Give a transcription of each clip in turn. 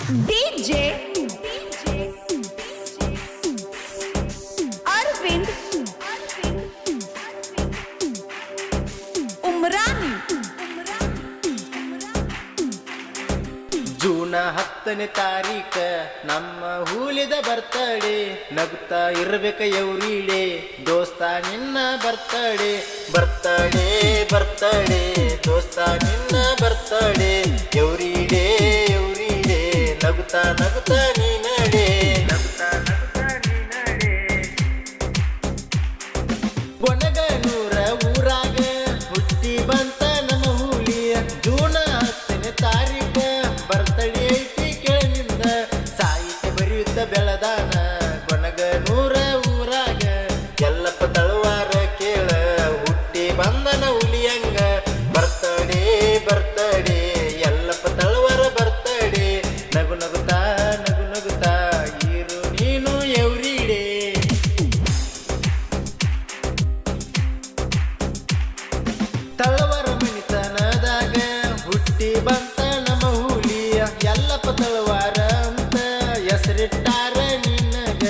DJ Arvind Umrani June 10ನೇ ತಾರೀಕ ನಮ್ಮ ಹೂಲಿದ birthday ನಗುತ್ತಾ ಇರ್ಬೇಕ ಎವ್ರಿಡೇ ದೋಸ್ತ ನಿನ್ನ ಬರ್ತಡೆ ಬರ್ತಡೆ ಬರ್ತಡೆ ದೋಸ್ತ ನಿನ್ನ ಬರ್ತಡೆ ಎವ್ರಿಡೇ ಎವ್ರಿಡೇ ನಗುತ್ತಾ ನಗುತ್ತಾ ನೀ ನಡೆ ನಗುತ್ತಾ ನಗುತ್ತಾ ನೀ ನಡೆ ಕೊನಗನೂರ ಊರಾಗ ಹುಟ್ಟಿ ಬಂತ ನಮ್ಮ ಹುಲಿಯ ಜೂನ 10ನೇ ತಾರೀಕ ಬರ್ತಡೆ ಐತಿ ಕೆಳಗಿಂದ ಸಾಹಿತ್ಯ ಬರೆಯುತ್ತ ಬೆಳದಾನ ಕೊನಗನೂರ ಊರಾಗ ಎಲ್ಲಪ್ಪ ತಳವಾರ ಕೇಳ ಹುಟ್ಟಿ ಬಂದನ ಹುಲಿಯಂಗ ಬರ್ತಡೆ ಬರ್ತಡೆ ಎಲ್ಲಪ್ಪ ತಳವಾರ ಬರ್ತಡೆ ನಗು ನಗುತ್ತಾ ನಗು ನಗುತ್ತಾ ಇರು ನೀನು ಎವ್ರಿಡೇ ತಳವಾರ ಮಣಿತನದಾಗ ಹುಟ್ಟಿ ಬಂತ ನಮ್ಮ ಹುಲಿಯ ಎಲ್ಲಪ್ಪ ತಳವಾರ ಅಂತ ಹೆಸರಿಟ್ಟಾರ ನಿನಗ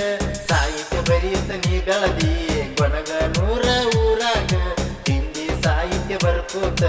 ಸಾಹಿತ್ಯ ಬರೀತ ನೀ ಬೆಳದಿ ಕೊನಗನೂರ ಊರಾಗ ಹಿಂದಿ ಸಾಹಿತ್ಯ ಬರ್ಕೋತ